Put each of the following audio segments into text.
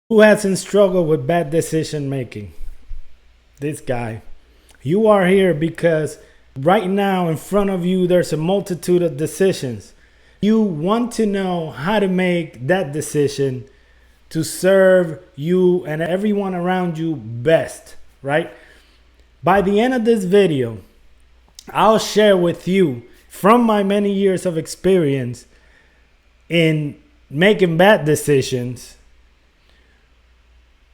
Who hasn't struggled with bad decision making? This guy. You are here because right now in front of you there's a multitude of decisions. You want to know how to make that decision to serve you and everyone around you best, right? By the end of this video, I'll share with you from my many years of experience in making bad decisions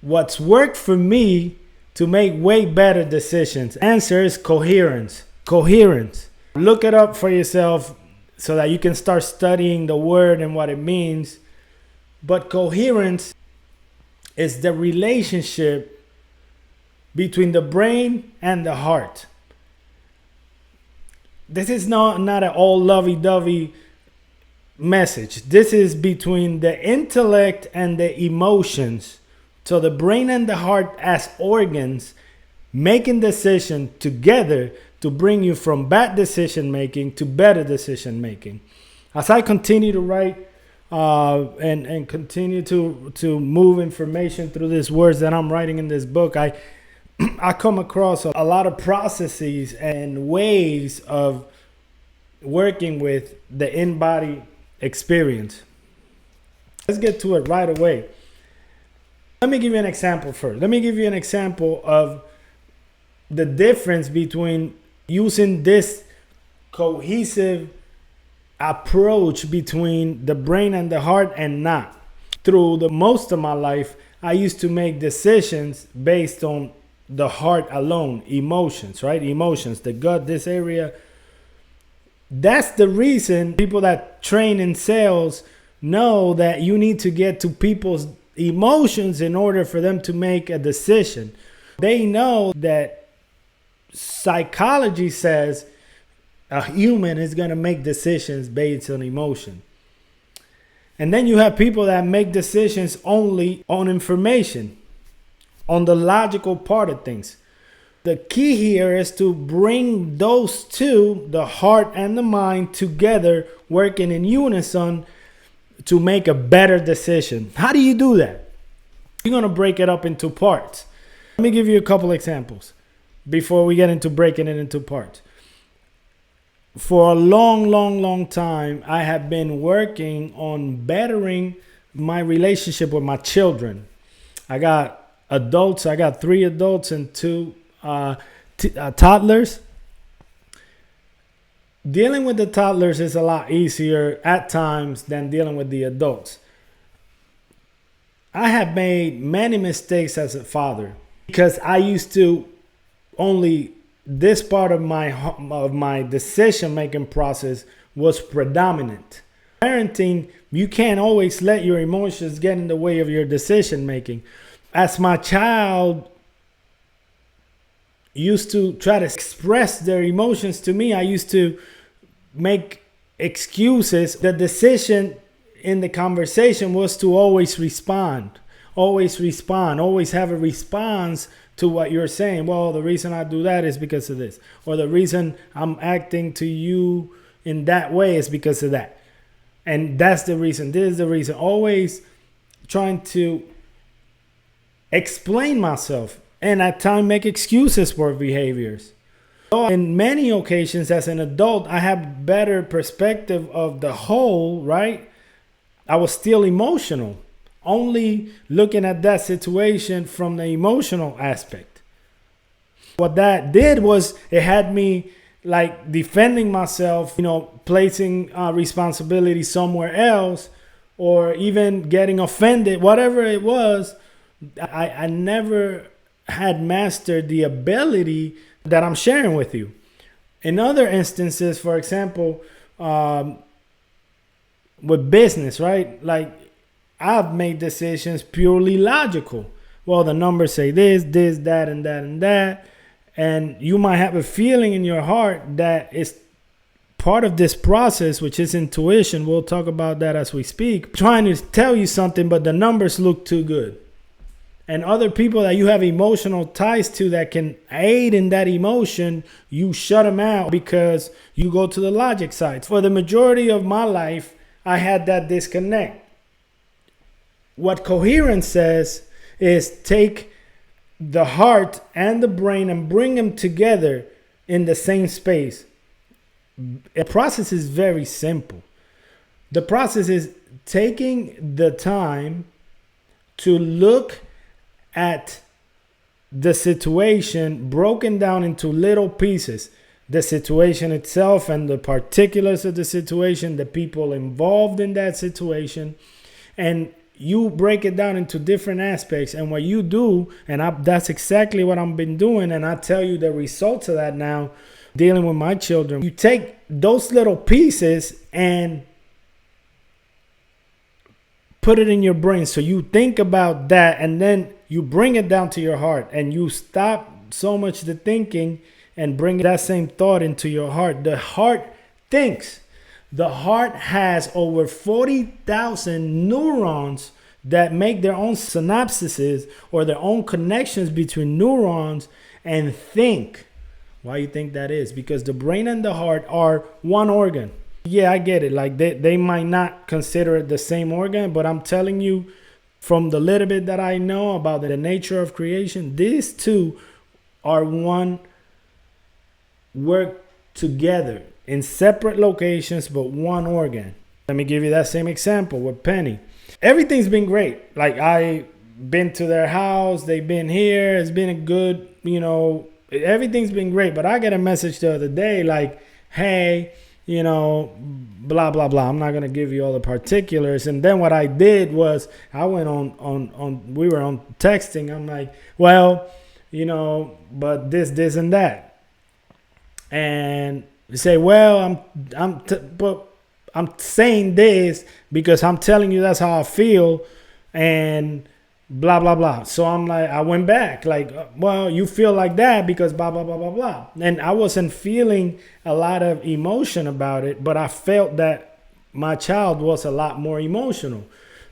what's worked for me to make way better decisions. Answer is coherence. Coherence. Look it up for yourself so that you can start studying the word and what it means. But coherence is the relationship between the brain and the heart. This is not an all lovey-dovey message. This is between the intellect and the emotions. So the brain and the heart as organs making decisions together to bring you from bad decision making to better decision making. As I continue to write and continue to move information through these words that I'm writing in this book, I come across a lot of processes and ways of working with the in-body experience. Let's get to it right away. Let me give you an example first. Let me give you an example of the difference between using this cohesive approach between the brain and the heart and not. Through the most of my life, I used to make decisions based on the heart alone, emotions, right? Emotions, the gut, this area. That's the reason people that train in sales know that you need to get to people's emotions in order for them to make a decision. They know that psychology says a human is going to make decisions based on emotion. And then you have people that make decisions only on information, on the logical part of things. The key here is to bring those two, the heart and the mind, together, working in unison to make a better decision. How do you do that? You're going to break it up into parts. Let me give you a couple examples before we get into breaking it into parts. For a long time, I have been working on bettering my relationship with my children. I got adults. I got 3 adults and 2 toddlers. Dealing with the toddlers is a lot easier at times than dealing with the adults. I have made many mistakes as a father because I used to only this part of my decision-making process was predominant. Parenting, you can't always let your emotions get in the way of your decision-making. As my child used to try to express their emotions to me, I used to make excuses. The decision in the conversation was to always respond, always have a response to what you're saying. Well, the reason I do that is because of this, or the reason I'm acting to you in that way is because of that. And that's the reason. This is the reason. Always trying to explain myself and at times make excuses for behaviors. So in many occasions as an adult, I have better perspective of the whole, right? I was still emotional, only looking at that situation from the emotional aspect. What that did was it had me like defending myself, placing responsibility somewhere else, or even getting offended, whatever it was. I never had mastered the ability that I'm sharing with you. In other instances, for example, with business, right? Like I've made decisions purely logical. Well, the numbers say this, that, and that, and that. And you might have a feeling in your heart that it's part of this process, which is intuition. We'll talk about that as we speak. Trying to tell you something, but the numbers look too good. And other people that you have emotional ties to that can aid in that emotion, you shut them out because you go to the logic side. For the majority of my life, I had that disconnect. what coherence says is take the heart and the brain and bring them together in the same space. The process is very simple. The process is taking the time to look at the situation broken down into little pieces. The situation itself and the particulars of the situation, the people involved in that situation, and you break it down into different aspects. And what you do, and that's exactly what I've been doing, and I tell you the results of that now, dealing with my children. You take those little pieces and put it in your brain. So you think about that, and then you bring it down to your heart, and you stop so much the thinking and bring that same thought into your heart. The heart thinks. The heart has over 40,000 neurons that make their own synapses or their own connections between neurons and think. Why you think that is? Because the brain and the heart are one organ. Yeah, I get it. Like they might not consider it the same organ, but I'm telling you from the little bit that I know about the nature of creation, these two are one, work together in separate locations, but one organ. Let me give you that same example with Penny. Everything's been great. Like I've been to their house, they've been here. It's been a good, everything's been great. But I get a message the other day like, hey, blah, blah, blah. I'm not going to give you all the particulars. And then what I did was I went we were on texting. I'm like, well, but this and that. And you say, well, but I'm saying this because I'm telling you that's how I feel, and blah, blah, blah. So I'm like, I went back like, well, you feel like that because blah, blah, blah, blah, blah. And I wasn't feeling a lot of emotion about it, but I felt that my child was a lot more emotional.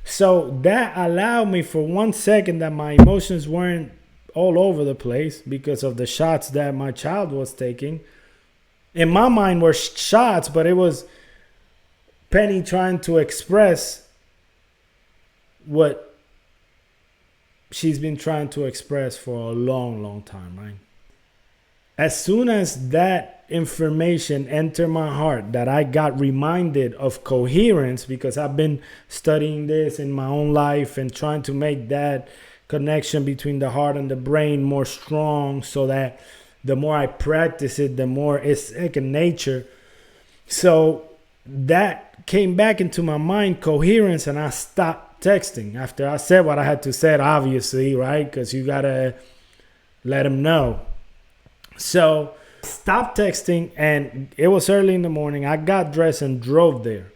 So that allowed me for 1 second that my emotions weren't all over the place because of the shots that my child was taking. In my mind were shots, but it was Penny trying to express what she's been trying to express for a long, long time, right? As soon as that information entered my heart, that I got reminded of coherence, because I've been studying this in my own life and trying to make that connection between the heart and the brain more strong, so that the more I practice it, the more it's second nature. So that came back into my mind, coherence, and I stopped texting after I said what I had to say, obviously, right? Because you got to let them know. So stopped texting, and it was early in the morning. I got dressed and drove there.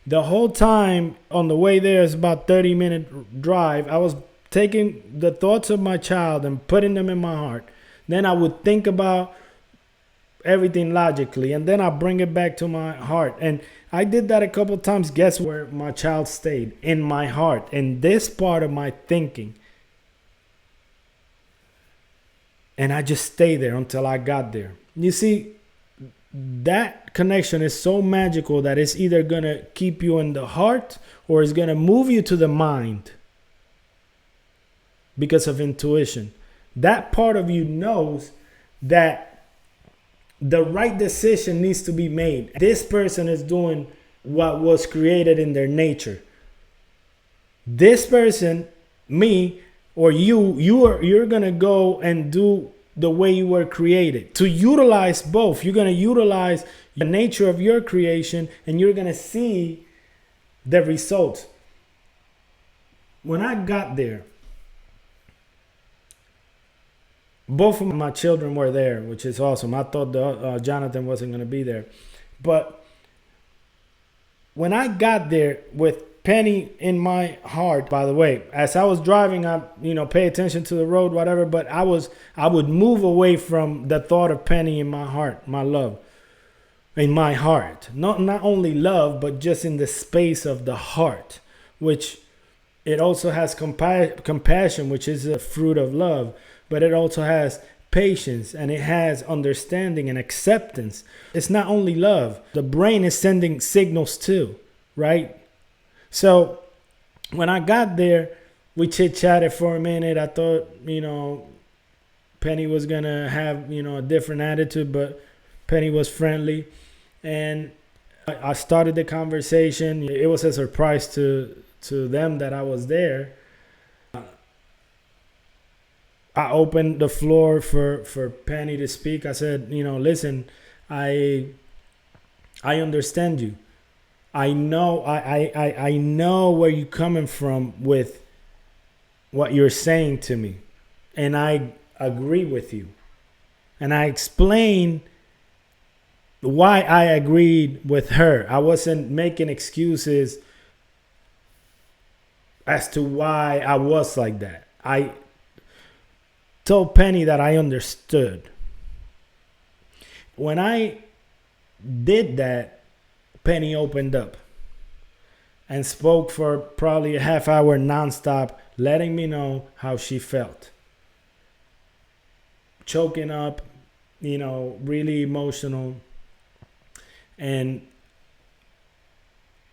The whole time on the way there, it's about 30-minute drive, I was taking the thoughts of my child and putting them in my heart. Then I would think about everything logically, and then I bring it back to my heart. And I did that a couple times. Guess where my child stayed? In my heart, in this part of my thinking. And I just stayed there until I got there. You see, that connection is so magical that it's either going to keep you in the heart or it's going to move you to the mind because of intuition. That part of you knows that the right decision needs to be made. This person is doing what was created in their nature. This person, me, or you're going to go and do the way you were created. To utilize both, you're going to utilize the nature of your creation, and you're going to see the results. When I got there, both of my children were there, which is awesome. I thought Jonathan wasn't going to be there. But when I got there with Penny in my heart, by the way, as I was driving, I pay attention to the road, whatever, but I would move away from the thought of Penny in my heart, my love, in my heart. Not only love, but just in the space of the heart, which it also has compassion, which is a fruit of love. But it also has patience, and it has understanding and acceptance. It's not only love. The brain is sending signals too, right? So When I got there, we chit chatted for a minute. I thought, Penny was gonna have, a different attitude, but Penny was friendly, and I started the conversation. It was a surprise to them that I was there. I opened the floor for Penny to speak. I said, listen, I understand you. I know where you're coming from with what you're saying to me, and I agree with you. And I explained why I agreed with her. I wasn't making excuses as to why I was like that. I told Penny that I understood. When I did that, Penny opened up and spoke for probably a half hour nonstop, letting me know how she felt. Choking up, really emotional. And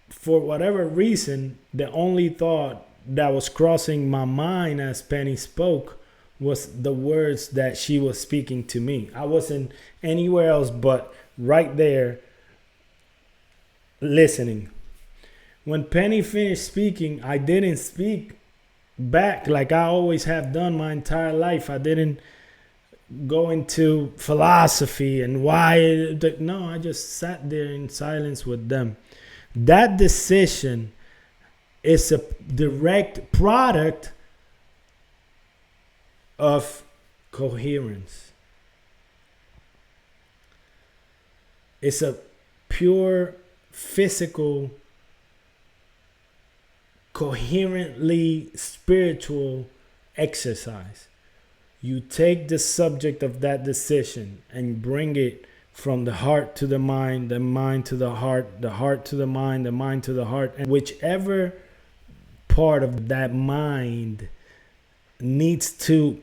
for whatever reason, the only thought that was crossing my mind as Penny spoke was the words that she was speaking to me. I wasn't anywhere else but right there listening. When Penny finished speaking, I didn't speak back like I always have done my entire life. I didn't go into philosophy and why. No, I just sat there in silence with them. That decision is a direct product of coherence. It's a pure physical, coherently spiritual exercise. You take the subject of that decision and bring it from the heart to the mind to the heart to the mind to the heart, and whichever part of that mind needs to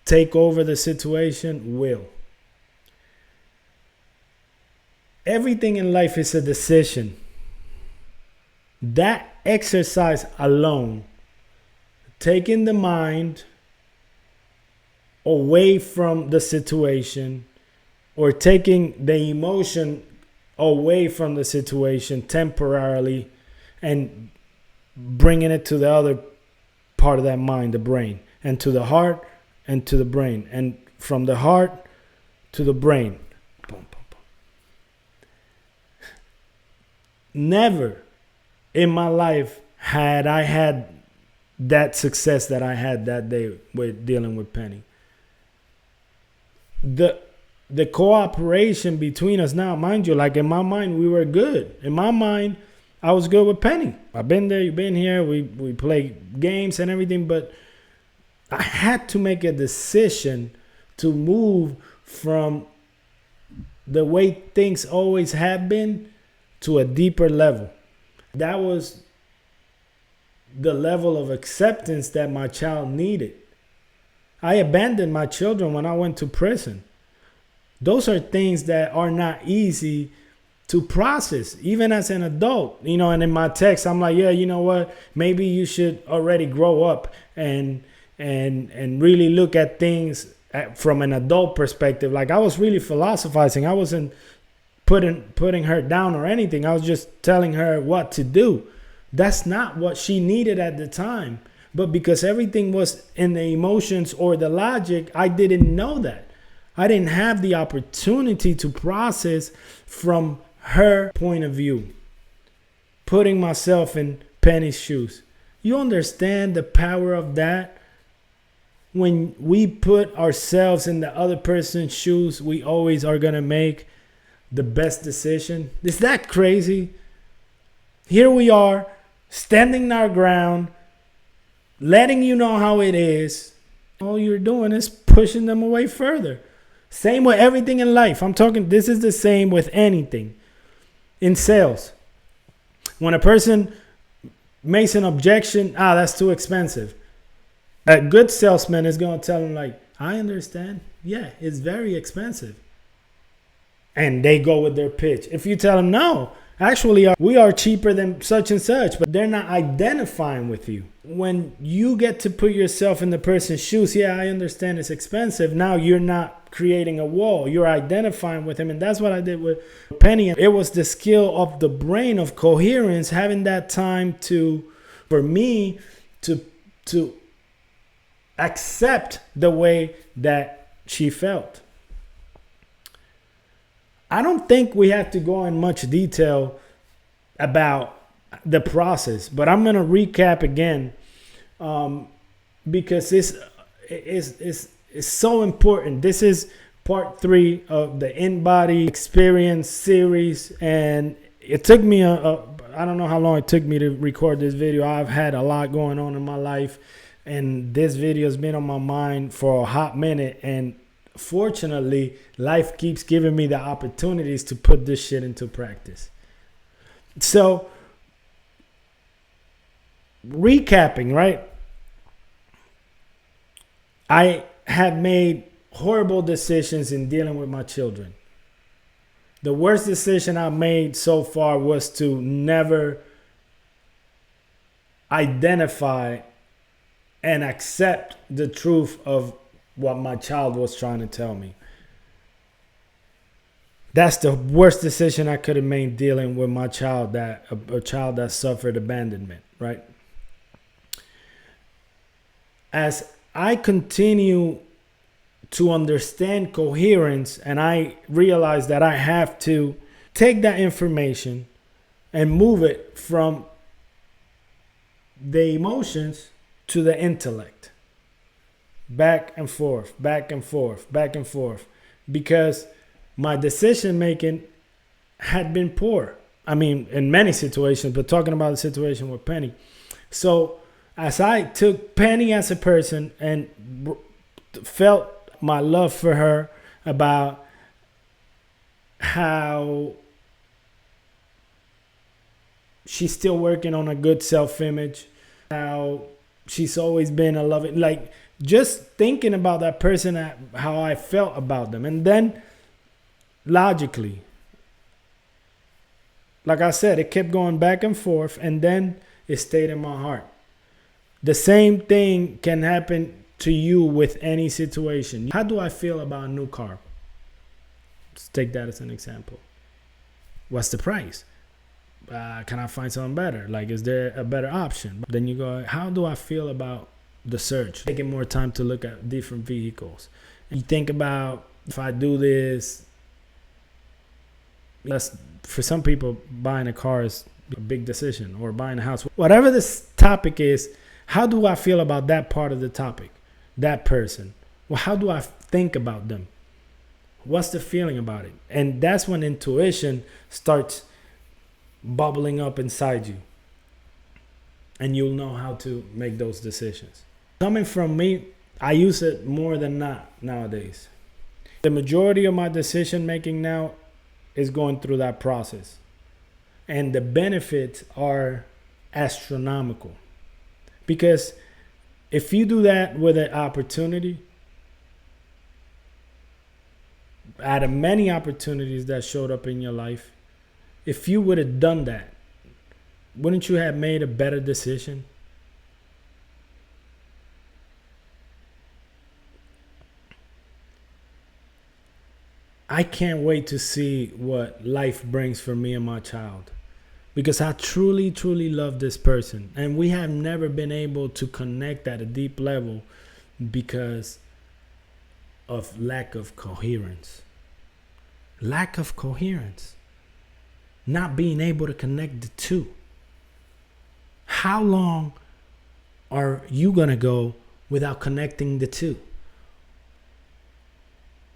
take over the situation will. Everything in life is a decision. That exercise alone, taking the mind away from the situation or taking the emotion away from the situation temporarily and bringing it to the other part of that mind, the brain, and to the heart and to the brain, and from the heart to the brain. Boom, boom, boom. Never in my life had I had that success that I had that day with dealing with Penny. The cooperation between us now, mind you, like in my mind, we were good. In my mind, I was good with Penny. I've been there, you've been here, we play games and everything, but I had to make a decision to move from the way things always have been to a deeper level. That was the level of acceptance that my child needed. I abandoned my children when I went to prison. Those are things that are not easy to process, even as an adult. And in my text, I'm like, yeah, you know what? Maybe you should already grow up and really look at things from an adult perspective. Like, I was really philosophizing. I wasn't putting her down or anything. I was just telling her what to do. That's not what she needed at the time. But because everything was in the emotions or the logic, I didn't know that. I didn't have the opportunity to process from her point of view, putting myself in Penny's shoes. You understand the power of that? When we put ourselves in the other person's shoes, we always are going to make the best decision. Is that crazy? Here we are, standing our ground, letting you know how it is. All you're doing is pushing them away further. Same with everything in life. I'm talking, this is the same with anything. In sales, when a person makes an objection, that's too expensive. A good salesman is going to tell them, like, I understand. Yeah, it's very expensive. And they go with their pitch. If you tell them, no, Actually, we are cheaper than such and such, but they're not identifying with you. When you get to put yourself in the person's shoes, yeah, I understand it's expensive. Now you're not creating a wall. You're identifying with him. And that's what I did with Penny. It was the skill of the brain, of coherence, having that time for me to accept the way that she felt. I don't think we have to go in much detail about the process, but I'm going to recap again because this is so important. This is part 3 of the in-body experience series, and it took me I don't know how long it took me to record this video. I've had a lot going on in my life, and this video has been on my mind for a hot minute, and fortunately, life keeps giving me the opportunities to put this shit into practice. So, recapping, right? I had made horrible decisions in dealing with my children. The worst decision I made so far was to never identify and accept the truth of what my child was trying to tell me. That's the worst decision I could have made dealing with my child, that a child that suffered abandonment, right? As I continue to understand coherence, and I realize that I have to take that information and move it from the emotions to the intellect. Back and forth, back and forth, back and forth. Because my decision making had been poor. I mean, in many situations, but talking about the situation with Penny. So as I took Penny as a person and felt my love for her, about how she's still working on a good self-image, how she's always been a loving, like just thinking about that person, how I felt about them. And then logically, like I said, it kept going back and forth, and then it stayed in my heart. The same thing can happen to you with any situation. How do I feel about a new car? Let's take that as an example. What's the price? Can I find something better? Like, is there a better option? Then you go, how do I feel about the search? Taking more time to look at different vehicles. And you think about, if I do this, for some people, buying a car is a big decision, or buying a house. Whatever this topic is, how do I feel about that part of the topic? That person. Well, how do I think about them? What's the feeling about it? And that's when intuition starts bubbling up inside you. And you'll know how to make those decisions. Coming from me, I use it more than not nowadays. The majority of my decision making now is going through that process. And the benefits are astronomical. Because if you do that with an opportunity, out of many opportunities that showed up in your life, if you would have done that, wouldn't you have made a better decision? I can't wait to see what life brings for me and my child. Because I truly, truly love this person. And we have never been able to connect at a deep level because of lack of coherence. Lack of coherence. Not being able to connect the two. How long are you going to go without connecting the two?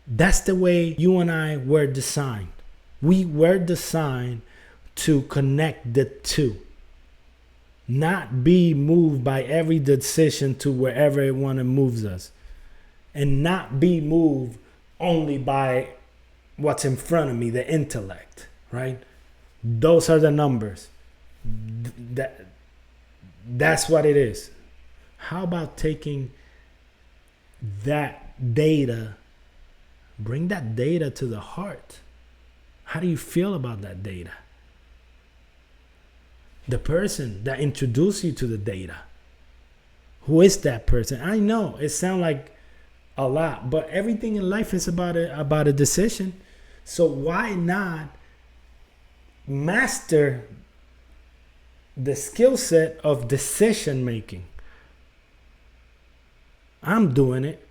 That's the way you and I were designed. We were designed to connect the two. Not be moved by every decision to wherever it moves us. And not be moved only by what's in front of me, the intellect, right? Those are the numbers. That's what it is. How about taking that data, bring that data to the heart? How do you feel about that data? The person that introduced you to the data. Who is that person? I know it sounds like a lot, but everything in life is about a decision. So why not master the skill set of decision making? I'm doing it.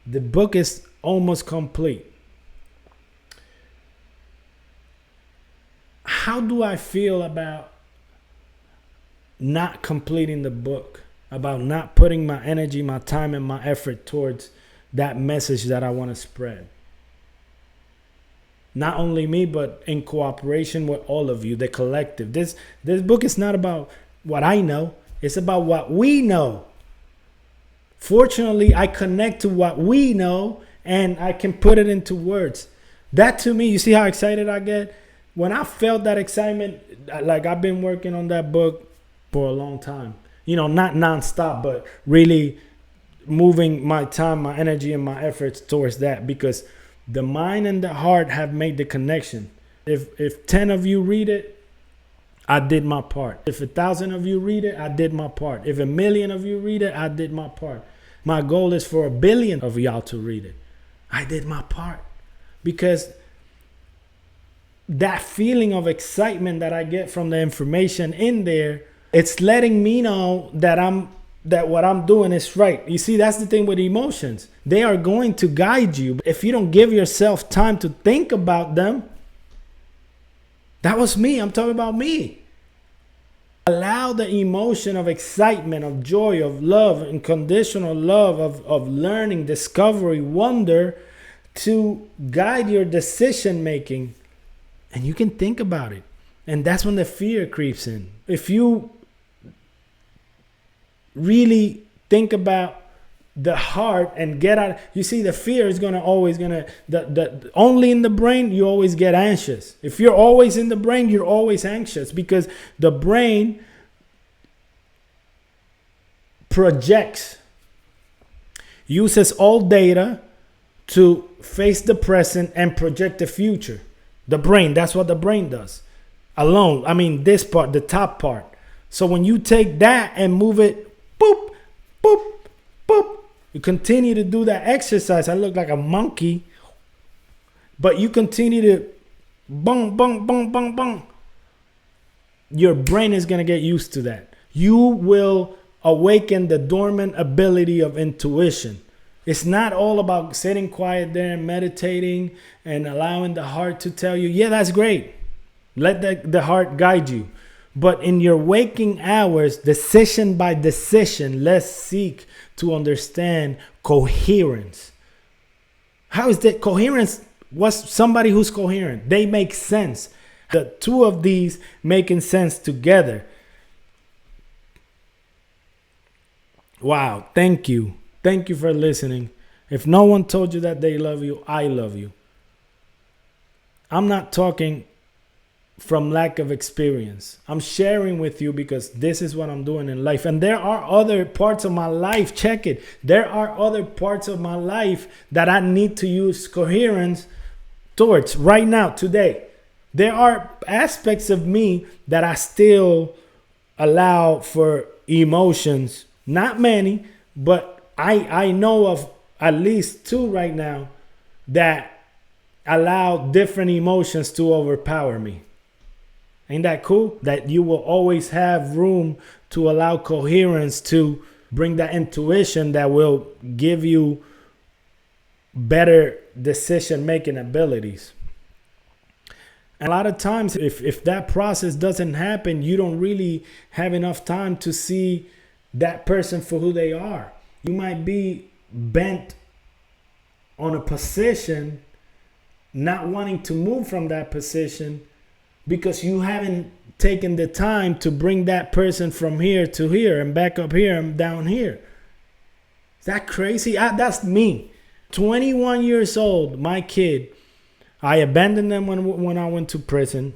The book is almost complete. How do I feel about not completing the book? About not putting my energy, my time, and my effort towards that message that I want to spread? Not only me, but in cooperation with all of you, the collective. This book is not about what I know. It's about what we know. Fortunately, I connect to what we know and I can put it into words. That to me, you see how excited I get? When I felt that excitement, like I've been working on that book for a long time. You know, not nonstop, but really moving my time, my energy, and my efforts towards that, because the mind and the heart have made the connection. If 10 of you read it, I did my part. If 1,000 of you read it, I did my part. If 1,000,000 of you read it, I did my part. My goal is for 1,000,000,000 of y'all to read it. I did my part. Because that feeling of excitement that I get from the information in there, it's letting me know that what I'm doing is right. You see, that's the thing with emotions. They are going to guide you. If you don't give yourself time to think about them, that was me. I'm talking about me. Allow the emotion of excitement, of joy, of love, unconditional love, of learning, discovery, wonder to guide your decision making. And you can think about it. And that's when the fear creeps in. If you really think about the heart and get out, you see, the fear is only in the brain, you always get anxious. If you're always in the brain, you're always anxious, because the brain projects, uses all data to face the present and project the future. The brain, that's what the brain does. Alone, I mean this part, the top part. So when you take that and move it, boop, boop, boop, you continue to do that exercise. I look like a monkey, but you continue to bong, bong, bong, bong, bong. Your brain is going to get used to that. You will awaken the dormant ability of intuition. It's not all about sitting quiet there and meditating and allowing the heart to tell you, yeah, that's great. Let the heart guide you. But in your waking hours, decision by decision, let's seek to understand coherence. How is that? Coherence was somebody who's coherent. They make sense. The two of these making sense together. Wow. Thank you. Thank you for listening. If no one told you that they love you, I love you. I'm not talking from lack of experience. I'm sharing with you because this is what I'm doing in life. And there are other parts of my life. Check it. There are other parts of my life that I need to use coherence towards right now, today. There are aspects of me that I still allow for emotions. Not many, but I know of at least two right now that allow different emotions to overpower me. Ain't that cool? That you will always have room to allow coherence to bring that intuition that will give you better decision-making abilities. And a lot of times, if that process doesn't happen, you don't really have enough time to see that person for who they are. You might be bent on a position, not wanting to move from that position because you haven't taken the time to bring that person from here to here and back up here and down here. Is that crazy? That's me. 21 years old, my kid. I abandoned them when I went to prison.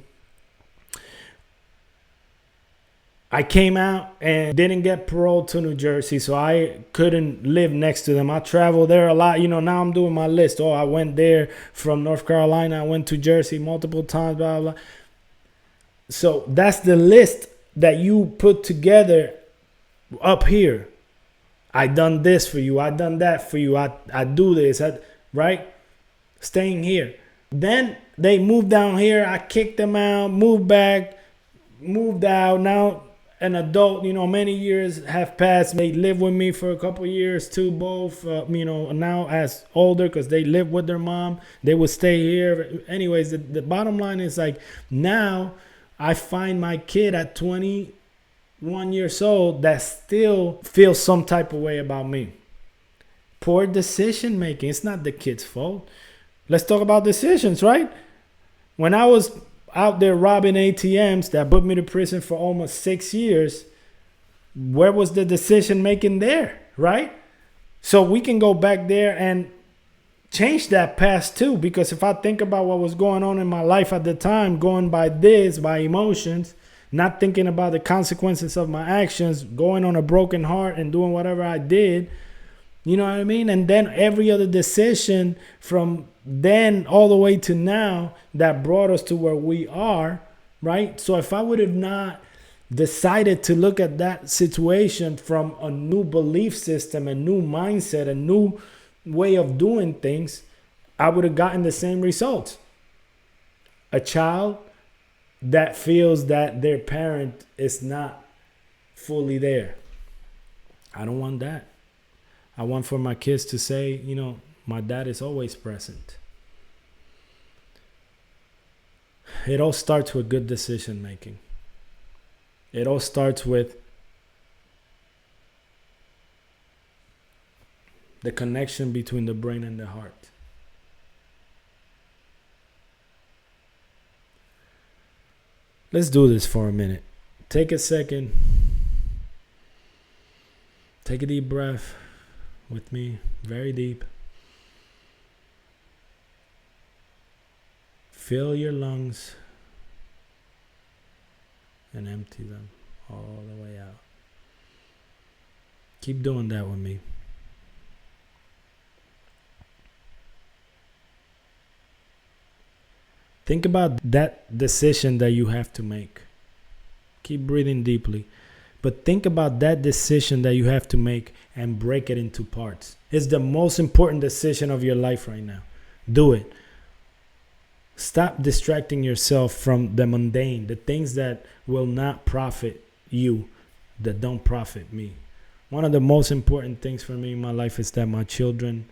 I came out and didn't get paroled to New Jersey, so I couldn't live next to them. I traveled there a lot. You know, now I'm doing my list. Oh, I went there from North Carolina. I went to Jersey multiple times, blah, blah. So that's the list that you put together up here. I done this for you. I done that for you. I do this. Right? Staying here. Then they moved down here. I kicked them out, moved back, moved out. Now an adult, many years have passed. They live with me for a couple of years too, both, now as older because they live with their mom. They would stay here. Anyways, the bottom line is like now I find my kid at 21 years old that still feels some type of way about me. Poor decision making. It's not the kid's fault. Let's talk about decisions, right? When I was out there robbing ATMs that put me to prison for almost 6 years, where was the decision making there, right? So we can go back there and change that past too, because if I think about what was going on in my life at the time, going by emotions, not thinking about the consequences of my actions, going on a broken heart and doing whatever I did, you know what I mean? And then every other decision from then all the way to now that brought us to where we are, right? So if I would have not decided to look at that situation from a new belief system, a new mindset, a new way of doing things, I would have gotten the same results. A child that feels that their parent is not fully there. I don't want that. I want for my kids to say, my dad is always present. It all starts with good decision making. It all starts with the connection between the brain and the heart. Let's do this for a minute. Take a second. Take a deep breath with me, very deep. Fill your lungs and empty them all the way out. Keep doing that with me. Think about that decision that you have to make. Keep breathing deeply. But think about that decision that you have to make and break it into parts. It's the most important decision of your life right now. Do it. Stop distracting yourself from the mundane, the things that will not profit you, that don't profit me. One of the most important things for me in my life is that my children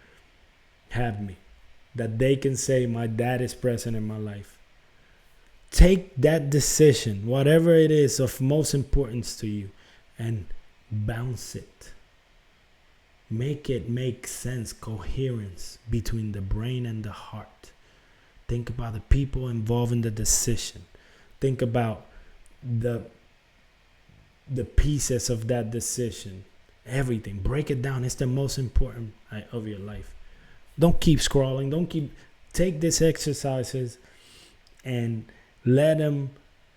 have me, that they can say my dad is present in my life. Take that decision, whatever it is of most importance to you, and bounce it. Make it make sense, coherence between the brain and the heart. Think about the people involved in the decision. Think about the pieces of that decision. Everything. Break it down. It's the most important of your life. Don't keep scrolling. Take these exercises and let them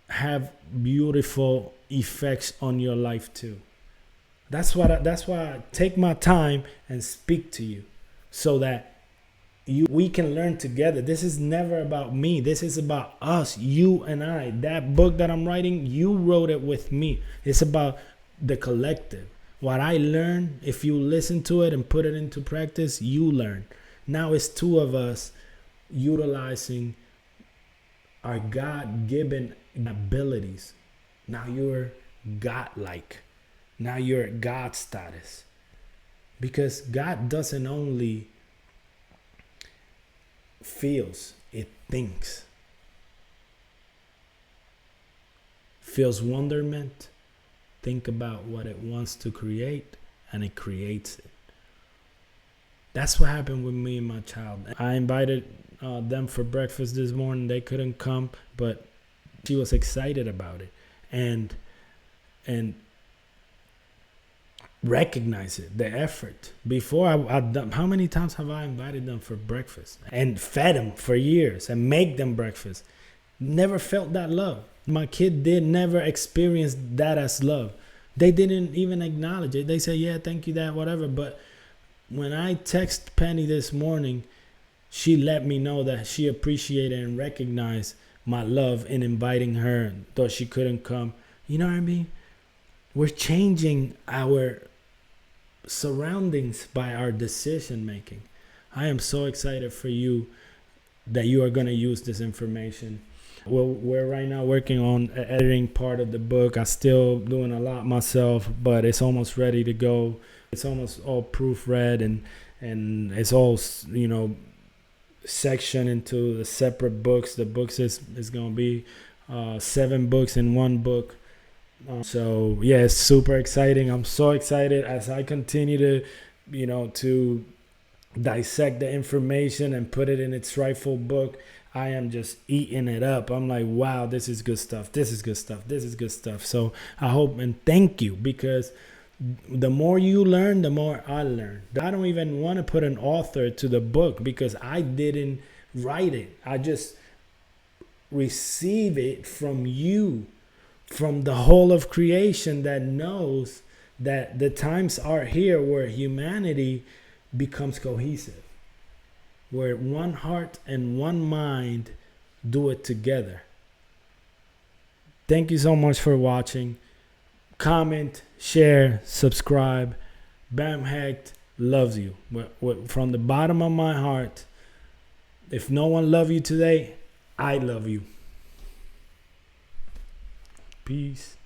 have beautiful effects on your life too. That's why I take my time and speak to you, so that we can learn together. This is never about me. This is about us, you and I. That book that I'm writing, you wrote it with me. It's about the collective. What I learn, if you listen to it and put it into practice, you learn. Now it's two of us utilizing our God-given abilities. Now you're God-like. Now you're at God status. Because God doesn't only feels, it thinks. Feels wonderment, think about what it wants to create, and it creates it. That's what happened with me and my child. I invited them for breakfast this morning. They couldn't come, but she was excited about it and recognize it, the effort. Before I'd done, how many times have I invited them for breakfast and fed them for years and make them breakfast? Never felt that love. My kid never experience that as love. They didn't even acknowledge it. They say, yeah, thank you, Dad, whatever. But when I text Penny this morning, she let me know that she appreciated and recognized my love in inviting her, though she couldn't come. You know what I mean? We're changing our surroundings by our decision making. I am so excited for you that you are going to use this information. We're right now working on editing part of the book. I'm still doing a lot myself, but it's almost ready to go. It's almost all proofread, and it's all, you know, sectioned into the separate books. The books is going to be 7 books in one book. So yeah, it's super exciting. I'm so excited as I continue to, you know, to dissect the information and put it in its rightful book. I am just eating it up. I'm like, wow, this is good stuff. This is good stuff. This is good stuff. So I hope and thank you, because the more you learn, the more I learn. I don't even want to put an author to the book because I didn't write it. I just receive it from you, from the whole of creation that knows that the times are here where humanity becomes cohesive, where one heart and one mind do it together. Thank you so much for watching. Comment, share, subscribe. Bamhek loves you. From the bottom of my heart, if no one loves you today, I love you. Peace.